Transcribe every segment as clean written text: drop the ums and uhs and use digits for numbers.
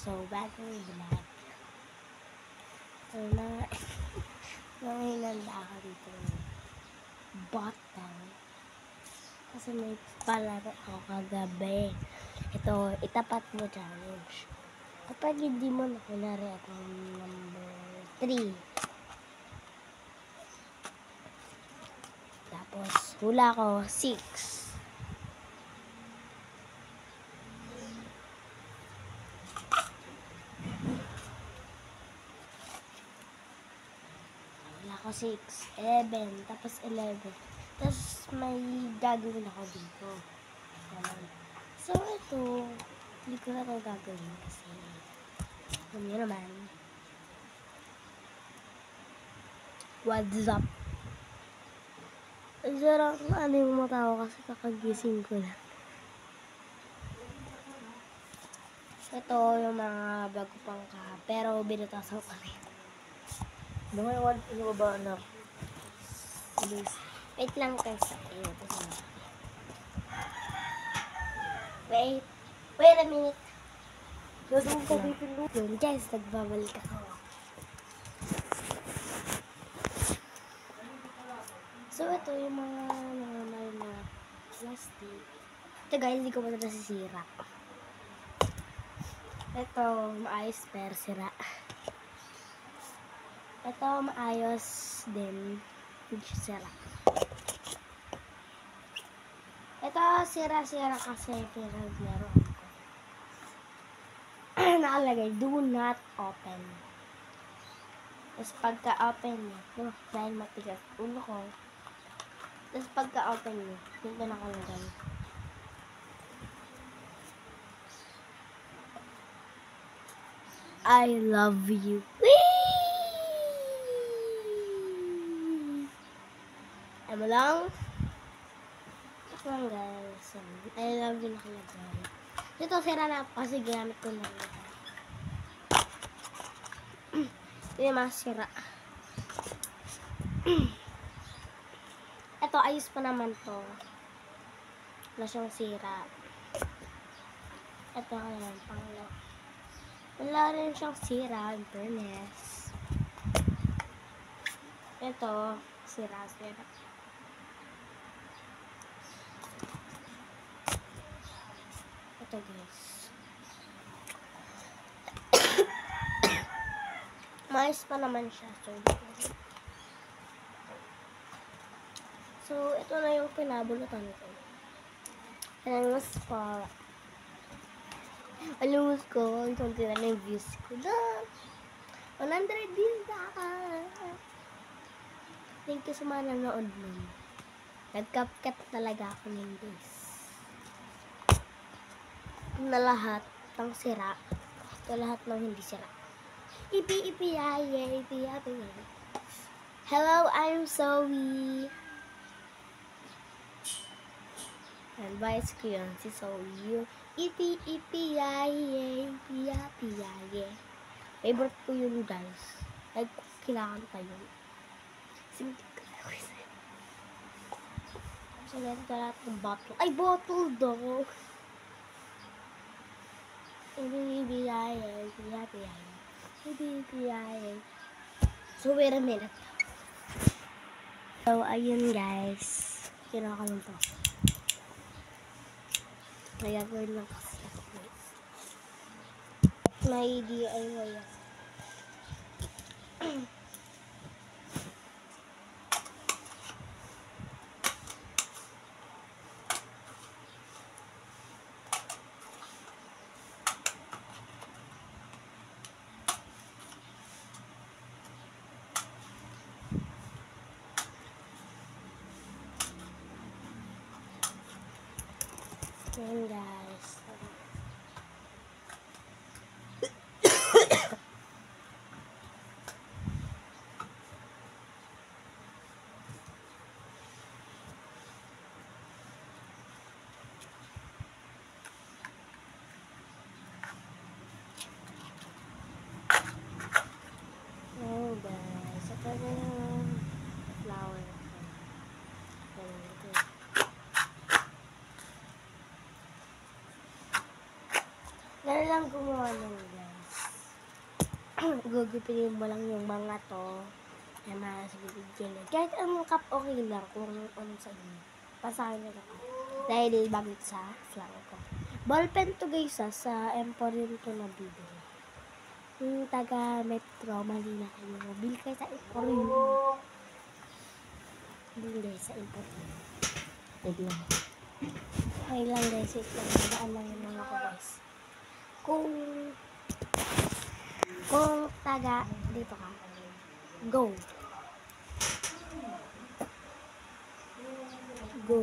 So, bago yung vlog. So, nanginanda ako dito ng bottle. Kasi may palaro ako kagabi. Ito, itapat mo challenge. Kapag hindi mo nakunari akong number 3. Tapos, hula ko 6. Wala ko 6, 11, tapos 11. Tapos may gagawin ako dito. So, ito, hindi ko na ito gagawin kasi alam niyo naman. What's up? Sarang ano yung mata ko kasi kakagising ko lang. Ito yung mga bago pang pero binutasan ko rin. Ngayon, ano ba anak? Please. Wait lang guys. Wait a minute. Gagawin ko dito no? Yun guys, nagbabalik ako. So ito yung mga normal na plastic. Ito guys, hindi ko pa ito nasisira. Ito, maayos pero sira. Ito, maayos din. Hindi siya sira. Ito, sira-sira kasi pinaglaro ko. Nakalagay, do not open. Tapos pagka-open nyo, dahil matigas ulo ko. Tapos pagka-open nyo, dito nakalagay. I love you. Ano lang? Ito lang guys. I love you nakalagay. Ito sira na kasi ginamit ko na rin. Ito yung mga sira. Ito ayos pa naman to. Wala siyang sira. Ito ayan, pangalawa. Wala rin siyang sira, in fairness. Ito, sira-sira. Ito guys. Maayos pa naman siya. So, ito na yung pinabulutan ko. Alamos pa. Alamos ko, ang konti na yung views ko. 100 views na ka. Thank you sa mga nanood nun. Nag-CapCut talaga ako ng guys. Na lahat ng sira. Ito lahat ng hindi sira. Ipi-ipi-yaye, ipi-yaye. Hello, I'm Zoe. Advice ko yun, si Zoe. Ipi-ipi-yaye, ipi-yaye. Favorite ko yun guys. Like, kinakanta yun. Simple ko na ako. So, meron ka lahat ng bottle. Ay, bottle daw. Ipi-ipi-yaye, ipi-yaye. Ipi-ipi-yaye. So, wait a minute. So, ayun guys. Kinakalan to. Nagagawin lang kasi ako guys. May DIY ako. Ayan guys. Oh guys. Ito na yung flower. Ganun lang gumawa ng guys. gugupin mo lang yung mga to na masasabi gilid. Kahit anong cup okay lang kung ano sa inyo. Pasahin nyo lang. Dahil bagit sa flank ko. Ballpen to guys sa Emporium to nabibili. Yung taga Metro Manila kayo. Bili kayo sa Emporium. Bili sa Emporium. Wait lang. Okay lang guys. Wait lang. Nadaan lang yung mga ko guys. Kung taga dito ka. Go. Go.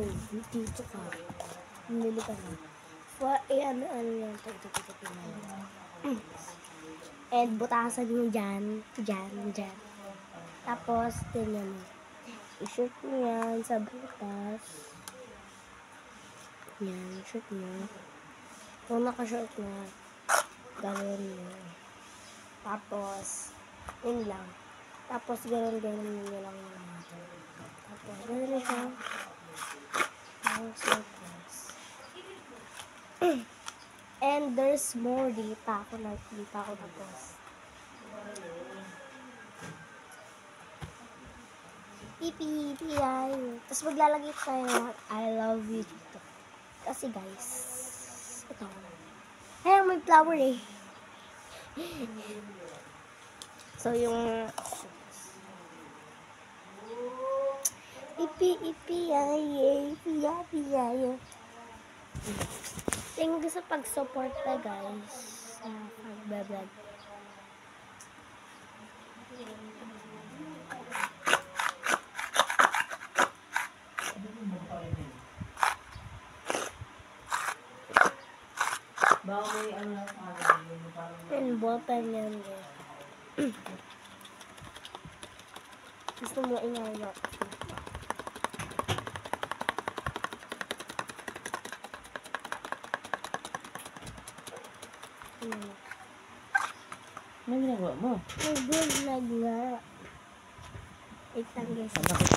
Dito ka. Bumili ka na. Ano yan. Ito. And butasan nyo dyan. Dyan. Tapos, ganyan. I-shoot nyo yan sa butas. Yan, shoot nyo. Kung naka-shoot na, gano'n nyo. Tapos, yun lang. Tapos, gano'n nyo lang yung mga. Tapos, gano'n siya. And there's more. Di pa ako tapos. Ipi. Tapos maglalagay tayo ng I love you dito. Kasi guys, ito. Ay, may flower eh. So, yung ipi, ay. Thank you sa pag-support na guys sa pag-vlog. Baka may ano lang sa akin. And ballpen yan guys. Gusto mo ingay na. Ano ginagawa mo? Nag-vlog nga. Wait lang guys. Bakit